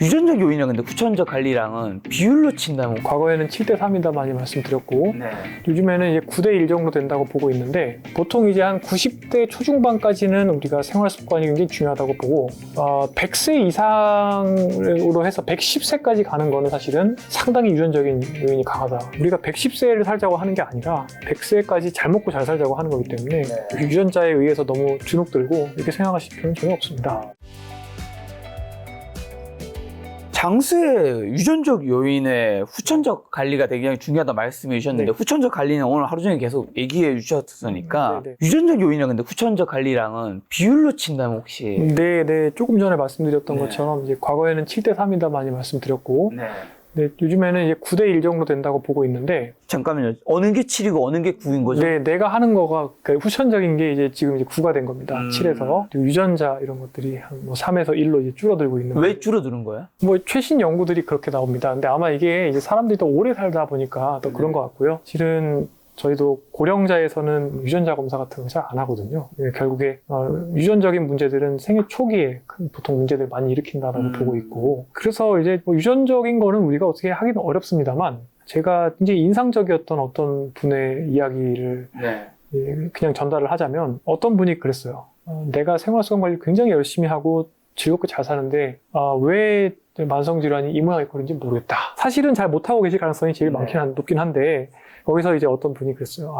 유전적 요인이랑 근데 후천적 관리랑은 비율로 친다면 과거에는 7대 3이다 많이 말씀드렸고 네. 요즘에는 이제 9대 1 정도 된다고 보고 있는데 보통 이제 한 90대 초중반까지는 우리가 생활 습관이 굉장히 중요하다고 보고 100세 이상으로 해서 110세까지 가는 거는 사실은 상당히 유전적인 요인이 강하다. 우리가 110세를 살자고 하는 게 아니라 100세까지 잘 먹고 잘 살자고 하는 거기 때문에 유전자에 의해서 너무 주눅들고 이렇게 생각하실 필요는 전혀 없습니다. 장수의 유전적 요인의 후천적 관리가 되게 중요하다 말씀해 주셨는데 네. 후천적 관리는 오늘 하루 종일 계속 얘기해 주셨으니까 네네. 유전적 요인이랑 근데 후천적 관리랑은 비율로 친다면 혹시 네, 조금 전에 말씀드렸던 네. 것처럼 이제 과거에는 7대 3이다 많이 말씀드렸고 네. 네, 요즘에는 이제 9대 1 정도 된다고 보고 있는데 잠깐만요. 어느 게 7이고 어느 게 9인 거죠? 네, 내가 하는 거가 그러니까 후천적인 게 이제 지금 이제 9가 된 겁니다. 7에서 유전자 이런 것들이 한 뭐 3에서 1로 이제 줄어들고 있는 왜 줄어드는 거예요? 뭐 최신 연구들이 그렇게 나옵니다. 근데 아마 이게 이제 사람들이 더 오래 살다 보니까 더 그런 것 같고요. 실은 저희도 고령자에서는 유전자 검사 같은 거 잘 안 하거든요. 결국에 유전적인 문제들은 생애 초기에 보통 문제들 많이 일으킨다라고 보고 있고 그래서 이제 뭐 유전적인 거는 우리가 어떻게 하기는 어렵습니다만 제가 이제 인상적이었던 어떤 분의 이야기를 그냥 전달을 하자면 어떤 분이 그랬어요. 내가 생활습관 관리 굉장히 열심히 하고 즐겁게 잘 사는데 왜 만성질환이 이 모양일 거인지 모르겠다. 사실은 잘 못하고 계실 가능성이 제일 높긴 한데 거기서 이제 어떤 분이 그랬어요.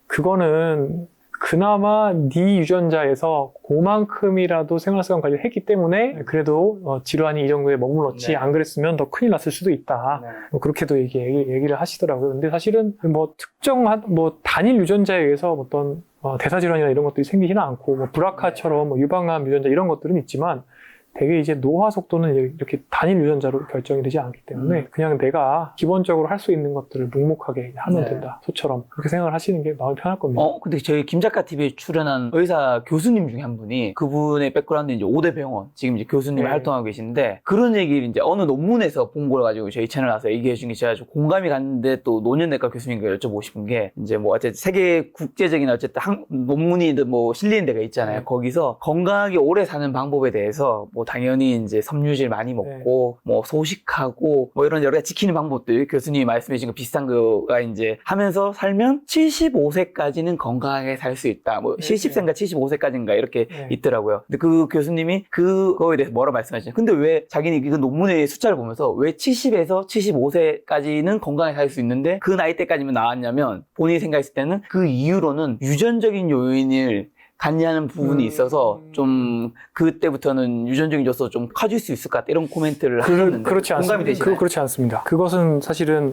그거는 그나마 네 유전자에서 그만큼이라도 생활습관 관리를 했기 때문에 그래도 질환이 이 정도에 머물렀지 안 그랬으면 더 큰일 났을 수도 있다. 뭐 그렇게도 얘기를 하시더라고요. 근데 사실은 뭐 특정한 뭐 단일 유전자에 의해서 어떤 대사질환이나 이런 것들이 생기지는 않고 뭐 브라카처럼 뭐 유방암 유전자 이런 것들은 있지만 되게 이제 노화 속도는 이렇게 단일 유전자로 결정이 되지 않기 때문에 그냥 내가 기본적으로 할 수 있는 것들을 묵묵하게 하면 된다. 소처럼 그렇게 생각을 하시는 게 마음이 편할 겁니다. 근데 저희 김작가 TV에 출연한 의사 교수님 중에 한 분이 그분의 백그라운드 이제 5대 병원 지금 이제 교수님을 활동하고 계신데 그런 얘기를 이제 어느 논문에서 본 걸 가지고 저희 채널 와서 얘기해 준 게 제가 좀 공감이 갔는데 또 노년내과 교수님께 여쭤보고 싶은 게 이제 뭐 어쨌든 세계 국제적인 어쨌든 논문이든 뭐 실리는 데가 있잖아요. 거기서 건강하게 오래 사는 방법에 대해서 뭐 당연히 이제 섬유질 많이 먹고 뭐 소식하고 뭐 이런 여러 가지 지키는 방법들 교수님이 말씀해 주신 거 비슷한 거가 이제 하면서 살면 75세까지는 건강하게 살 수 있다. 뭐 70세인가 75세까지인가 이렇게 있더라고요. 근데 그 교수님이 그거에 대해서 뭐라 말씀하시죠? 근데 왜 자기는 그 논문의 숫자를 보면서 왜 70에서 75세까지는 건강하게 살 수 있는데 그 나이대까지만 나왔냐면 본인이 생각했을 때는 그 이유로는 유전적인 요인을 관리하는 부분이 있어서 좀 그때부터는 유전적인 요소 좀 커질 수 있을 것 같다 이런 코멘트를 하셨는데 그렇지 공감이 되시나요? 그렇지 않습니다. 그것은 사실은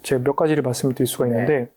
제가 몇 가지를 말씀을 드릴 수가 있는데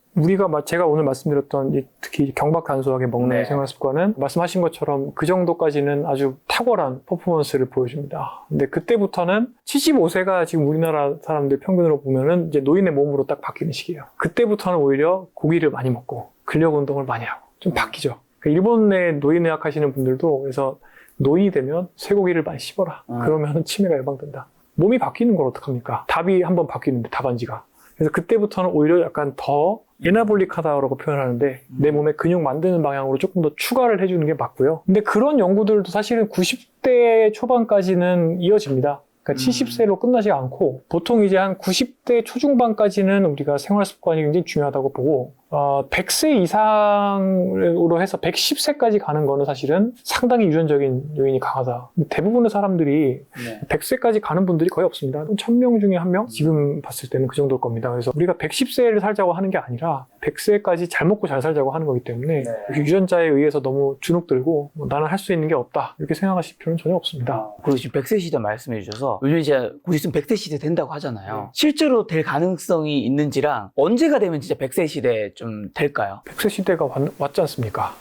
제가 오늘 말씀드렸던 특히 경박간소하게 먹는 생활습관은 말씀하신 것처럼 그 정도까지는 아주 탁월한 퍼포먼스를 보여줍니다. 근데 그때부터는 75세가 지금 우리나라 사람들 평균으로 보면은 이제 노인의 몸으로 딱 바뀌는 시기예요. 그때부터는 오히려 고기를 많이 먹고 근력 운동을 많이 하고 좀 바뀌죠. 일본의 노인의학 하시는 분들도 그래서 노인이 되면 쇠고기를 많이 씹어라. 그러면 치매가 예방된다. 몸이 바뀌는 걸 어떡합니까? 답이 한번 바뀌는데 답안지가. 그래서 그때부터는 오히려 약간 더 에나볼릭하다라고 표현하는데 내 몸에 근육 만드는 방향으로 조금 더 추가를 해주는 게 맞고요. 근데 그런 연구들도 사실은 90대 초반까지는 이어집니다. 그러니까 70세로 끝나지 않고 보통 이제 한 90대 초중반까지는 우리가 생활 습관이 굉장히 중요하다고 보고 100세 이상으로 해서 110세까지 가는 거는 사실은 상당히 유전적인 요인이 강하다. 대부분의 사람들이 100세까지 가는 분들이 거의 없습니다. 1000명 중에 1명? 지금 봤을 때는 그 정도일 겁니다. 그래서 우리가 110세를 살자고 하는 게 아니라 100세까지 잘 먹고 잘 살자고 하는 거기 때문에 유전자에 의해서 너무 주눅들고 나는 할 수 있는 게 없다. 이렇게 생각하실 필요는 전혀 없습니다. 그리고 지금 100세 시대 말씀해 주셔서 요즘 이제 곧 있으면 100세 시대 된다고 하잖아요. 실제로 될 가능성이 있는지랑 언제가 되면 진짜 100세 시대 좀 될까요? 100세 시대가 왔지 않습니까?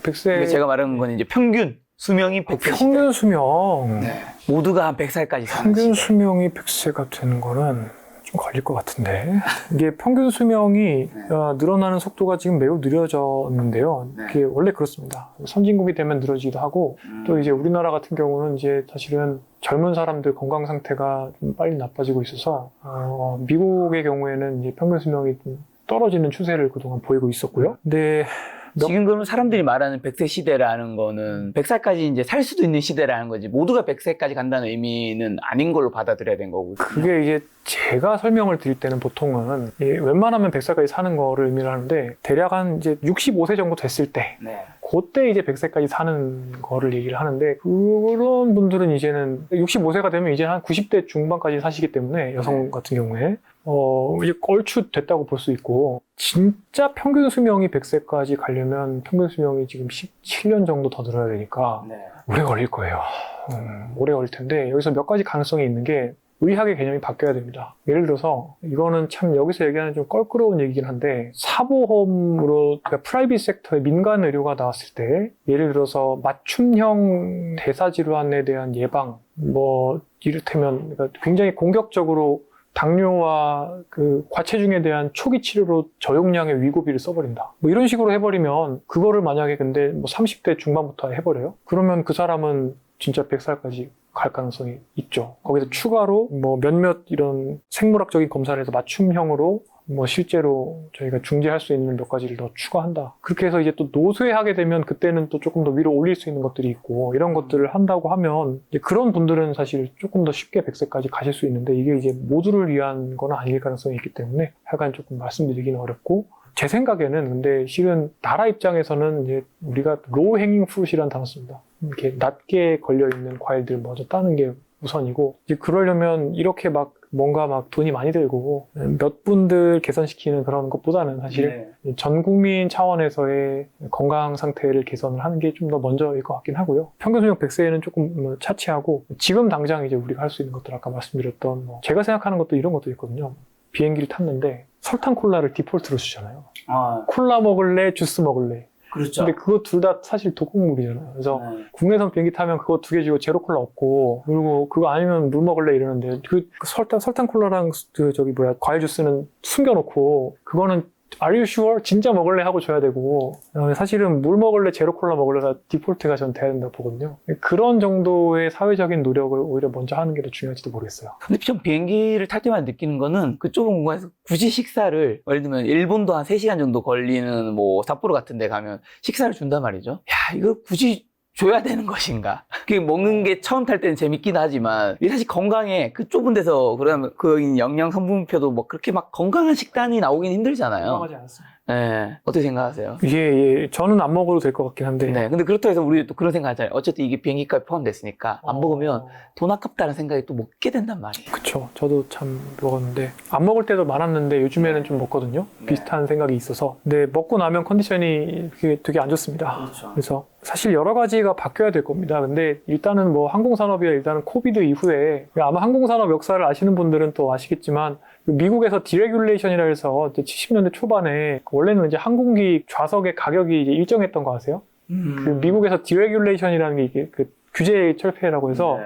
100세 제가 말하는 건 이제 평균 수명이 100세 평균 수명 모두가 한 100살까지 사는 평균 시대. 수명이 100세가 되는 거는 좀 걸릴 것 같은데 이게 평균 수명이 늘어나는 속도가 지금 매우 느려졌는데요. 이게 원래 그렇습니다. 선진국이 되면 늘어지기도 하고 또 이제 우리나라 같은 경우는 이제 사실은 젊은 사람들 건강 상태가 좀 빨리 나빠지고 있어서 미국의 경우에는 이제 평균 수명이 좀 떨어지는 추세를 그동안 보이고 있었고요. 근데 지금 그러면 사람들이 말하는 100세 시대라는 거는 100살까지 이제 살 수도 있는 시대라는 거지 모두가 100세까지 간다는 의미는 아닌 걸로 받아들여야 되는 거고. 그게 이제 제가 설명을 드릴 때는 보통은 웬만하면 100살까지 사는 거를 의미를 하는데 대략 한 이제 65세 정도 됐을 때 네. 그때 이제 100세까지 사는 거를 얘기를 하는데 그런 분들은 이제는 65세가 되면 이제 한 90대 중반까지 사시기 때문에 여성 같은 경우에 이제 얼추 됐다고 볼 수 있고 진짜 평균 수명이 100세까지 가려면 평균 수명이 지금 17년 정도 더 늘어야 되니까 네. 오래 걸릴 거예요. 오래 걸릴 텐데 여기서 몇 가지 가능성이 있는 게 의학의 개념이 바뀌어야 됩니다. 예를 들어서 이거는 참 여기서 얘기하는 좀 껄끄러운 얘기긴 한데 사보험으로 그러니까 프라이빗 섹터의 민간 의료가 나왔을 때 예를 들어서 맞춤형 대사질환에 대한 예방 뭐 이를테면 그러니까 굉장히 공격적으로 당뇨와 그 과체중에 대한 초기 치료로 저용량의 위고비를 써버린다. 뭐 이런 식으로 해버리면 그거를 만약에 근데 뭐 30대 중반부터 해버려요? 그러면 그 사람은 진짜 100살까지 갈 가능성이 있죠. 거기서 추가로 뭐 몇몇 이런 생물학적인 검사를 해서 맞춤형으로 뭐 실제로 저희가 중재할 수 있는 몇 가지를 더 추가한다. 그렇게 해서 이제 또 노쇠하게 되면 그때는 또 조금 더 위로 올릴 수 있는 것들이 있고 이런 것들을 한다고 하면 이제 그런 분들은 사실 조금 더 쉽게 100세까지 가실 수 있는데 이게 이제 모두를 위한 건 아닐 가능성이 있기 때문에 하여간 조금 말씀드리기는 어렵고 제 생각에는 근데 실은 나라 입장에서는 이제 우리가 로우 행잉 프루트이라는 단어 씁니다. 이렇게 낮게 걸려있는 과일들 먼저 따는 게 우선이고 이제 그러려면 이렇게 막 뭔가 막 돈이 많이 들고 몇 분들 개선시키는 그런 것보다는 사실 전 국민 차원에서의 건강 상태를 개선을 하는 게 좀 더 먼저일 것 같긴 하고요. 평균 수명 100세는 조금 차치하고 지금 당장 이제 우리가 할 수 있는 것들 아까 말씀드렸던 뭐 제가 생각하는 것도 이런 것도 있거든요. 비행기를 탔는데 설탕 콜라를 디폴트로 주잖아요. 콜라 먹을래, 주스 먹을래. 그렇죠. 근데 그거 둘 다 사실 독극물이잖아요. 그래서 국내선 비행기 타면 그거 2개 주고 제로 콜라 없고 그리고 그거 아니면 물 먹을래 이러는데 그 설탕 콜라랑 과일 주스는 숨겨놓고 그거는 Are you sure? 진짜 먹을래? 하고 줘야 되고 사실은 물 먹을래? 제로 콜라 먹을래가 디폴트가 전 돼야 된다고 보거든요. 그런 정도의 사회적인 노력을 오히려 먼저 하는 게 더 중요할지도 모르겠어요. 근데 좀 비행기를 탈 때만 느끼는 거는 그 좁은 공간에서 굳이 식사를 예를 들면 일본도 한 3시간 정도 걸리는 뭐 삿포로 같은 데 가면 식사를 준단 말이죠. 야, 이거 굳이 줘야 되는 것인가? 그 먹는 게 처음 탈 때는 재밌긴 하지만 사실 건강에 그 좁은 데서 그러면 그 영양 성분표도 뭐 그렇게 막 건강한 식단이 나오긴 힘들잖아요. 건강하지 않습니다. 네. 어떻게 생각하세요? 예. 저는 안 먹어도 될 것 같긴 한데. 네. 근데 그렇다고 해서 우리 또 그런 생각 하잖아요. 어쨌든 이게 비행기값이 포함됐으니까 안 먹으면 돈 아깝다는 생각이 또 먹게 된단 말이에요. 그쵸. 저도 참 먹었는데 안 먹을 때도 많았는데 요즘에는 좀 먹거든요. 비슷한 생각이 있어서. 근데 먹고 나면 컨디션이 되게 안 좋습니다. 그렇죠. 그래서 사실 여러 가지가 바뀌어야 될 겁니다. 근데 일단은 뭐 항공산업이야 일단은 코비드 이후에 아마 항공산업 역사를 아시는 분들은 또 아시겠지만 미국에서 디레귤레이션이라 해서 70년대 초반에 원래는 이제 항공기 좌석의 가격이 이제 일정했던 거 아세요? 그 미국에서 디레귤레이션이라는 게 이게 그 규제 철폐라고 해서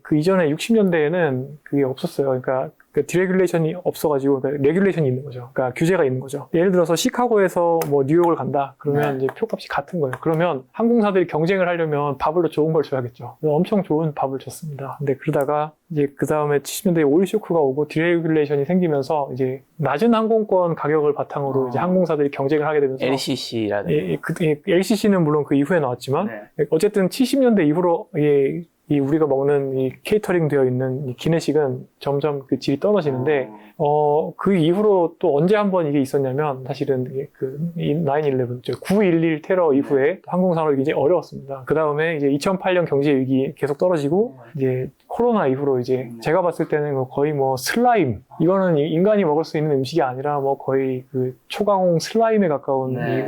그 이전에 60년대에는 그게 없었어요. 그러니까 그 디레귤레이션이 없어가지고 레귤레이션이 있는 거죠. 그러니까 규제가 있는 거죠. 예를 들어서 시카고에서 뭐 뉴욕을 간다. 그러면 이제 표값이 같은 거예요. 그러면 항공사들이 경쟁을 하려면 밥을 더 좋은 걸 줘야겠죠. 엄청 좋은 밥을 줬습니다. 근데 그러다가 이제 그 다음에 70년대에 오일 쇼크가 오고 디레귤레이션이 생기면서 이제 낮은 항공권 가격을 바탕으로 이제 항공사들이 경쟁을 하게 되면서 LCC라든지 LCC는 물론 그 이후에 나왔지만 어쨌든 70년대 이후로 이 우리가 먹는 이 케이터링 되어 있는 이 기내식은 점점 그 질이 떨어지는데 그 이후로 또 언제 한번 이게 있었냐면 사실은 이게 그 9/11 9/11 테러 이후에 항공산업이 굉장히 어려웠습니다. 그 다음에 이제 2008년 경제 위기 계속 떨어지고 이제 코로나 이후로 이제 제가 봤을 때는 거의 뭐 슬라임 이거는 인간이 먹을 수 있는 음식이 아니라 뭐 거의 그 초강홍 슬라임에 가까운 이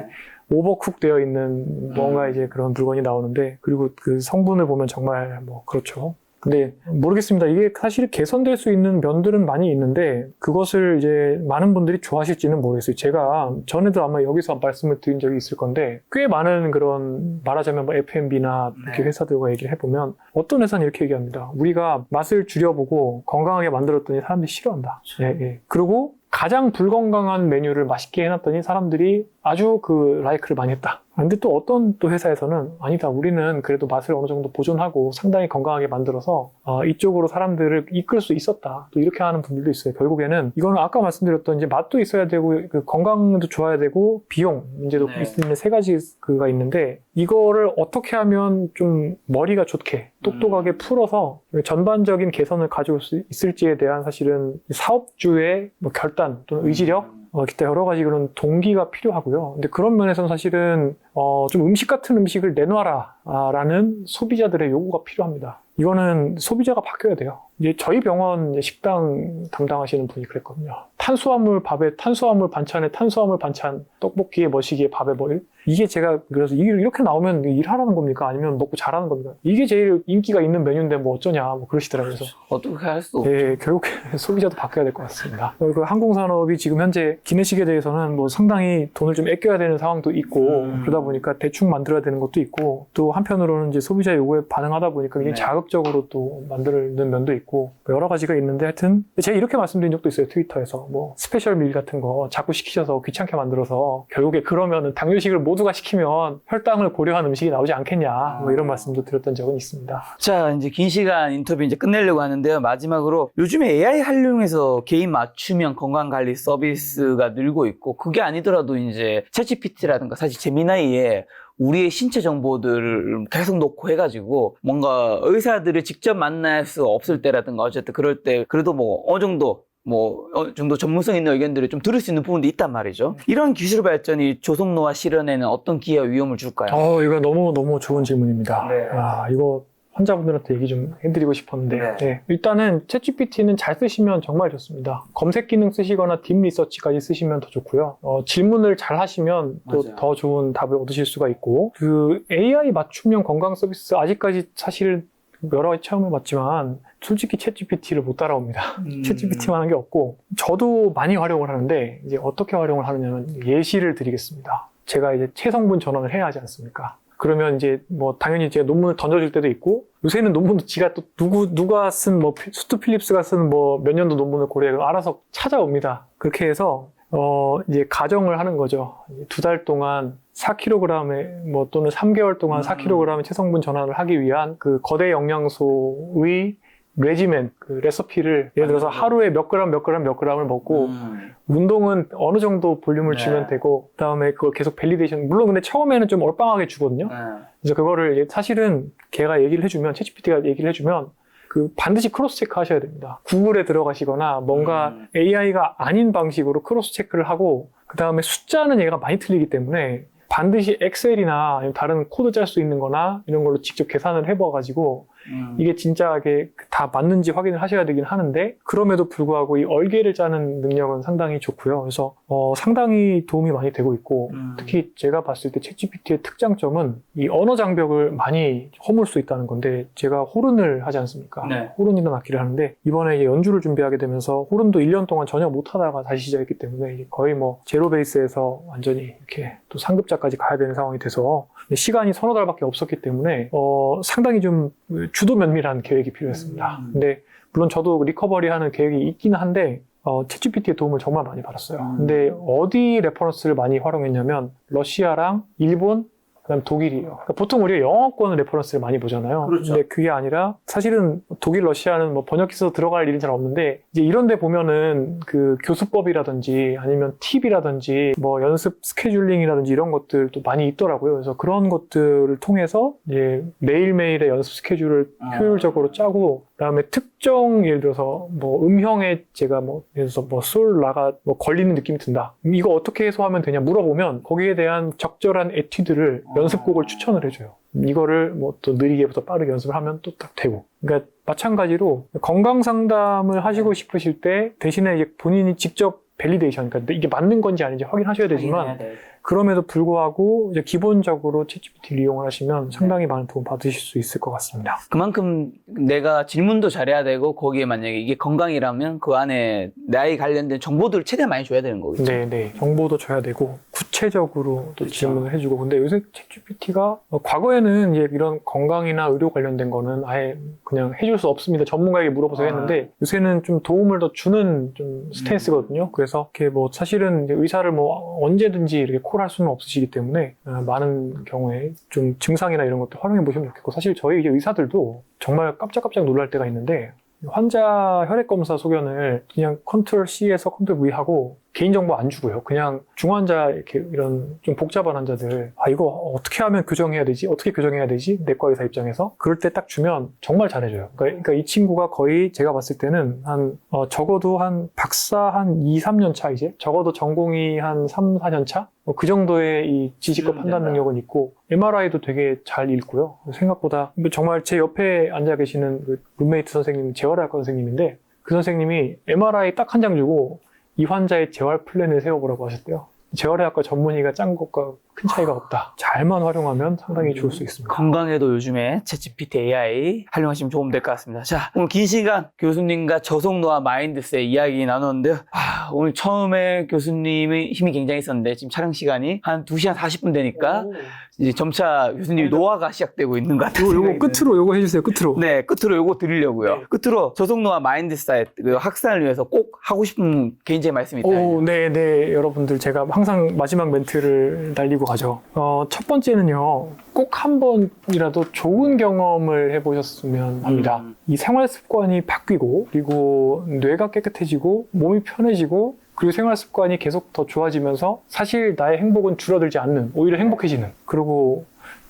오버쿡 되어 있는 뭔가 이제 그런 물건이 나오는데 그리고 그 성분을 보면 정말 뭐 그렇죠. 근데 모르겠습니다. 이게 사실 개선될 수 있는 면들은 많이 있는데 그것을 이제 많은 분들이 좋아하실지는 모르겠어요. 제가 전에도 아마 여기서 말씀을 드린 적이 있을 건데 꽤 많은 그런 말하자면 뭐 F&B나 이렇게 회사들과 얘기를 해보면 어떤 회사는 이렇게 얘기합니다. 우리가 맛을 줄여보고 건강하게 만들었더니 사람들이 싫어한다. 그리고 가장 불건강한 메뉴를 맛있게 해놨더니 사람들이 아주 그 라이크를 많이 했다. 근데 또 어떤 또 회사에서는 아니다, 우리는 그래도 맛을 어느 정도 보존하고 상당히 건강하게 만들어서 이쪽으로 사람들을 이끌 수 있었다. 또 이렇게 하는 분들도 있어요. 결국에는 이거는 아까 말씀드렸던 이제 맛도 있어야 되고 그 건강도 좋아야 되고 비용 문제도 있는 세 가지 그가 있는데 이거를 어떻게 하면 좀 머리가 좋게 똑똑하게 풀어서 전반적인 개선을 가져올 수 있을지에 대한 사실은 사업주의 뭐 결단 또는 의지력 기타 여러 가지 그런 동기가 필요하고요. 근데 그런 면에서는 사실은 좀 음식 같은 음식을 내놔라 라는 소비자들의 요구가 필요합니다. 이거는 소비자가 바뀌어야 돼요. 이제 저희 병원 식당 담당하시는 분이 그랬거든요. 탄수화물 밥에 탄수화물 반찬에 탄수화물 반찬, 떡볶이에 머시기에 밥에 뭐 이게 제가 그래서 이렇게 나오면 일하라는 겁니까? 아니면 먹고 잘하는 겁니까? 이게 제일 인기가 있는 메뉴인데 뭐 어쩌냐 뭐 그러시더라고요. 그래서 어떻게 할 수 없죠. 예, 결국 소비자도 바뀌어야 될 것 같습니다. 그 항공산업이 지금 현재 기내식에 대해서는 뭐 상당히 돈을 좀 아껴야 되는 상황도 있고 그러다 보니까 대충 만들어야 되는 것도 있고 또 한편으로는 이제 소비자 요구에 반응하다 보니까 굉장히 자극적으로 또 만드는 면도 있고 여러 가지가 있는데 하여튼 제가 이렇게 말씀드린 적도 있어요. 트위터에서 뭐 스페셜 밀 같은 거 자꾸 시키셔서 귀찮게 만들어서 결국에 그러면은 당뇨식을 모두가 시키면 혈당을 고려한 음식이 나오지 않겠냐 뭐 이런 말씀도 드렸던 적은 있습니다. 자, 이제 긴 시간 인터뷰 이제 끝내려고 하는데요. 마지막으로 요즘에 AI 활용해서 개인 맞춤형 건강관리 서비스가 늘고 있고 그게 아니더라도 이제 챗GPT라든가 사실 제미나이에 우리의 신체 정보들을 계속 놓고 해가지고 뭔가 의사들을 직접 만날 수 없을 때라든가 어쨌든 그럴 때 그래도 뭐 어느 정도 전문성 있는 의견들을 좀 들을 수 있는 부분도 있단 말이죠. 이런 기술 발전이 조성노화 실현에는 어떤 기회와 위험을 줄까요? 이거 너무 좋은 질문입니다. 네. 이거 환자분들한테 얘기 좀 해드리고 싶었는데 네. 네. 일단은 챗GPT는 잘 쓰시면 정말 좋습니다. 검색 기능 쓰시거나 딥 리서치까지 쓰시면 더 좋고요. 질문을 잘 하시면 또 맞아요. 더 좋은 답을 얻으실 수가 있고 그 AI 맞춤형 건강 서비스 아직까지 사실 여러 가지 체험을 봤지만 솔직히 챗GPT를 못 따라옵니다. 챗GPT만 한 게 없고 저도 많이 활용을 하는데 이제 어떻게 활용을 하느냐면 예시를 드리겠습니다. 제가 이제 체성분 전환을 해야 하지 않습니까? 그러면 이제 뭐 당연히 제가 논문을 던져줄 때도 있고 요새는 논문도 지가 또 누가 쓴 뭐 스투 필립스가 쓴 뭐 몇 년도 논문을 고려해 알아서 찾아옵니다. 그렇게 해서 이제 가정을 하는 거죠. 2달 동안 4kg의 뭐 또는 3개월 동안 4kg의 체성분 전환을 하기 위한 그 거대 영양소의 레지멘, 그 레시피를 예를 들어서 하루에 몇 그램을 먹고 운동은 어느 정도 볼륨을 네. 주면 되고 그다음에 그걸 계속 밸리데이션 물론 근데 처음에는 좀 얼빵하게 주거든요. 그래서 그거를 사실은 걔가 얘기를 해주면 챗GPT가 얘기를 해주면 그 반드시 크로스 체크 하셔야 됩니다. 구글에 들어가시거나 뭔가 AI가 아닌 방식으로 크로스 체크를 하고 그 다음에 숫자는 얘가 많이 틀리기 때문에 반드시 엑셀이나 아니면 다른 코드 짤 수 있는 거나 이런 걸로 직접 계산을 해봐가지고 이게 진짜 다 맞는지 확인을 하셔야 되긴 하는데 그럼에도 불구하고 이 얼개를 짜는 능력은 상당히 좋고요. 그래서 상당히 도움이 많이 되고 있고 특히 제가 봤을 때 챗GPT의 특장점은 이 언어 장벽을 많이 허물 수 있다는 건데 제가 호른을 하지 않습니까? 네. 호른이라는 악기를 하는데 이번에 이제 연주를 준비하게 되면서 호른도 1년 동안 전혀 못하다가 다시 시작했기 때문에 이게 거의 뭐 제로 베이스에서 완전히 이렇게 또 상급자까지 가야 되는 상황이 돼서 시간이 서너 달밖에 없었기 때문에 상당히 좀 주도 면밀한 계획이 필요했습니다. 근데 물론 저도 리커버리 하는 계획이 있긴 한데 챗GPT의 도움을 정말 많이 받았어요. 근데 어디 레퍼런스를 많이 활용했냐면 러시아랑 일본 그다음 독일이에요. 그러니까 보통 우리가 영어권 레퍼런스를 많이 보잖아요. 그렇죠. 근데 그게 아니라 사실은 독일, 러시아는 뭐 번역기서 들어갈 일은 잘 없는데 이제 이런 데 보면은 그 교수법이라든지 아니면 팁이라든지 뭐 연습 스케줄링이라든지 이런 것들도 많이 있더라고요. 그래서 그런 것들을 통해서 이제 매일매일의 연습 스케줄을 효율적으로 짜고 그다음에 특정 예를 들어서 뭐 음형에 제가 뭐 예를 들어서 뭐 솔 라가 뭐 걸리는 느낌이 든다. 이거 어떻게 해소하면 되냐 물어보면 거기에 대한 적절한 에튜드를 연습곡을 추천을 해줘요. 이거를 뭐 또 느리게부터 빠르게 연습을 하면 또 딱 되고. 그러니까 마찬가지로 건강 상담을 하시고 싶으실 때 대신에 이제 본인이 직접 밸리데이션, 그러니까 이게 맞는 건지 아닌지 확인하셔야 되지만 그럼에도 불구하고 이제 기본적으로 챗GPT를 이용을 하시면 상당히 많은 도움 받으실 수 있을 것 같습니다. 그만큼 내가 질문도 잘해야 되고 거기에 만약에 이게 건강이라면 그 안에 나에 관련된 정보들을 최대한 많이 줘야 되는 거겠죠. 네. 정보도 줘야 되고 구체적으로 또 질문을 해주고 근데 요새 챗GPT가 과거에는 이제 이런 건강이나 의료 관련된 거는 아예 그냥 해줄 수 없습니다. 전문가에게 물어봐서 했는데 요새는 좀 도움을 더 주는 좀 스탠스거든요. 그래서 이렇게 뭐 사실은 이제 의사를 뭐 언제든지 이렇게 콜할 수는 없으시기 때문에 많은 경우에 좀 증상이나 이런 것들 활용해 보시면 좋겠고, 사실 저희 이제 의사들도 정말 깜짝깜짝 놀랄 때가 있는데 환자 혈액 검사 소견을 그냥 컨트롤 C에서 컨트롤 V 하고 개인정보 안 주고요. 그냥 중환자 이렇게 이런 좀 복잡한 환자들 이거 어떻게 하면 교정해야 되지? 어떻게 교정해야 되지? 내과 의사 입장에서 그럴 때 딱 주면 정말 잘해줘요. 그러니까 이 친구가 거의 제가 봤을 때는 적어도 한 박사 한 2, 3년 차 이제 적어도 전공이 한 3, 4년 차? 그 정도의 이 지식과 판단 능력은 있고 MRI도 되게 잘 읽고요. 생각보다 정말 제 옆에 앉아 계시는 그 룸메이트 선생님, 재활의학과 선생님인데 그 선생님이 MRI 딱 한 장 주고 이 환자의 재활 플랜을 세워보라고 하셨대요. 재활의학과 전문의가 짠 것과 큰 차이가 없다. 잘만 활용하면 상당히 좋을 수 있습니다. 건강에도 요즘에 챗GPT AI 활용하시면 도움 될 것 같습니다. 자, 오늘 긴 시간 교수님과 저속노화 마인드셋 이야기 나눴는데요. 오늘 처음에 교수님의 힘이 굉장히 있었는데 지금 촬영 시간이 한 2시간 40분 되니까 이제 점차 교수님이 노화가 시작되고 있는 것 같아요. 요거 끝으로 요거 해주세요. 끝으로. 네, 끝으로 요거 드리려고요. 네. 끝으로 저속노화 마인드셋 그 확산을 위해서 꼭 하고 싶은 개인적인 말씀이 있다면. 네, 여러분들 제가 항상 마지막 멘트를 날리고 가죠. 첫 번째는요, 꼭 한 번이라도 좋은 경험을 해보셨으면 합니다. 이 생활 습관이 바뀌고, 그리고 뇌가 깨끗해지고, 몸이 편해지고, 그리고 생활 습관이 계속 더 좋아지면서 사실 나의 행복은 줄어들지 않는, 오히려 행복해지는. 그리고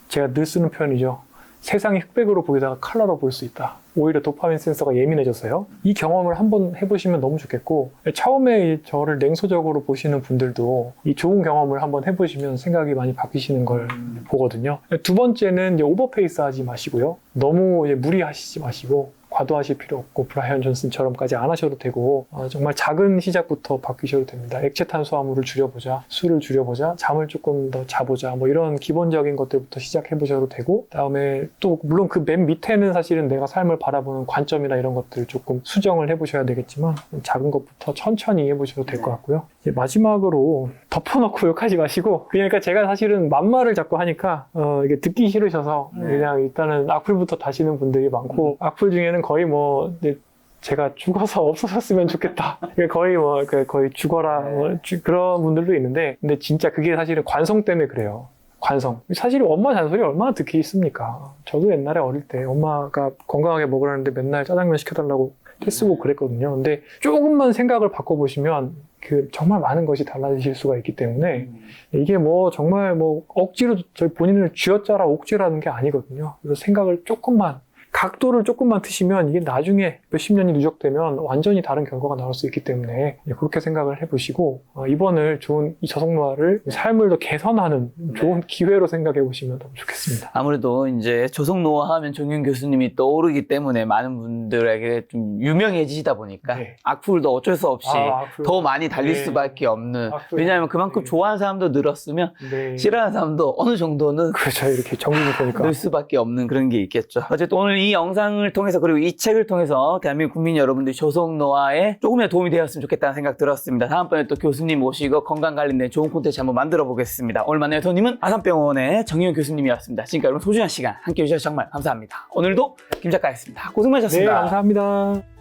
제가 늘 쓰는 표현이죠. 세상이 흑백으로 보이다가 컬러로 보일 수 있다. 오히려 도파민 센서가 예민해져서요. 이 경험을 한번 해보시면 너무 좋겠고, 처음에 저를 냉소적으로 보시는 분들도 이 좋은 경험을 한번 해보시면 생각이 많이 바뀌시는 걸 보거든요. 두 번째는 이제 오버페이스 하지 마시고요. 너무 이제 무리하시지 마시고, 과도하실 필요 없고 브라이언 존슨처럼까지 안 하셔도 되고 정말 작은 시작부터 바뀌셔도 됩니다. 액체 탄수화물을 줄여보자, 술을 줄여보자, 잠을 조금 더 자보자, 뭐 이런 기본적인 것들부터 시작해 보셔도 되고, 그다음에 또 물론 그 맨 밑에는 사실은 내가 삶을 바라보는 관점이나 이런 것들을 조금 수정을 해보셔야 되겠지만 작은 것부터 천천히 해보셔도 될 것 같고요. 이제 마지막으로 덮어놓고 욕하지 마시고, 그러니까 제가 사실은 만말을 자꾸 하니까 이게 듣기 싫으셔서 그냥 일단은 악플부터 다시는 분들이 많고, 악플 중에는 거의 뭐 제가 죽어서 없어졌으면 좋겠다. 거의 죽어라 그런 분들도 있는데, 근데 진짜 그게 사실은 관성 때문에 그래요. 관성. 사실 엄마 잔소리 얼마나 듣기 있습니까? 저도 옛날에 어릴 때 엄마가 건강하게 먹으라는데 맨날 짜장면 시켜달라고 떼쓰고 그랬거든요. 근데 조금만 생각을 바꿔보시면 정말 많은 것이 달라지실 수가 있기 때문에 이게 정말 억지로 저희 본인을 쥐어짜라 옥죄라는 게 아니거든요. 그래서 생각을 각도를 조금만 트시면 이게 나중에 몇십 년이 누적되면 완전히 다른 결과가 나올 수 있기 때문에 그렇게 생각을 해보시고, 이번을 좋은 이 저속노화를 삶을 더 개선하는 좋은 기회로 생각해 보시면 너무 좋겠습니다. 아무래도 이제 저속노화 하면 정윤 교수님이 떠오르기 때문에 많은 분들에게 좀 유명해지시다 보니까 악플도 어쩔 수 없이 더 많이 달릴 수밖에 없는, 왜냐하면 그만큼 좋아하는 사람도 늘었으면 싫어하는 사람도 어느 정도는 그렇죠. 이렇게 정리될 거니까 늘 수밖에 없는 그런 게 있겠죠. 어쨌든 오늘 이 영상을 통해서, 그리고 이 책을 통해서 대한민국 국민 여러분들이 저속노화에 조금이라도 도움이 되었으면 좋겠다는 생각 들었습니다. 다음번에 또 교수님 모시고 건강 관련된 좋은 콘텐츠 한번 만들어 보겠습니다. 오늘 만난 손님은 아산병원의 정윤 교수님이었습니다. 지금까지 여러분 소중한 시간 함께 해주셔서 정말 감사합니다. 오늘도 김 작가였습니다. 고생 많으셨습니다. 네, 감사합니다.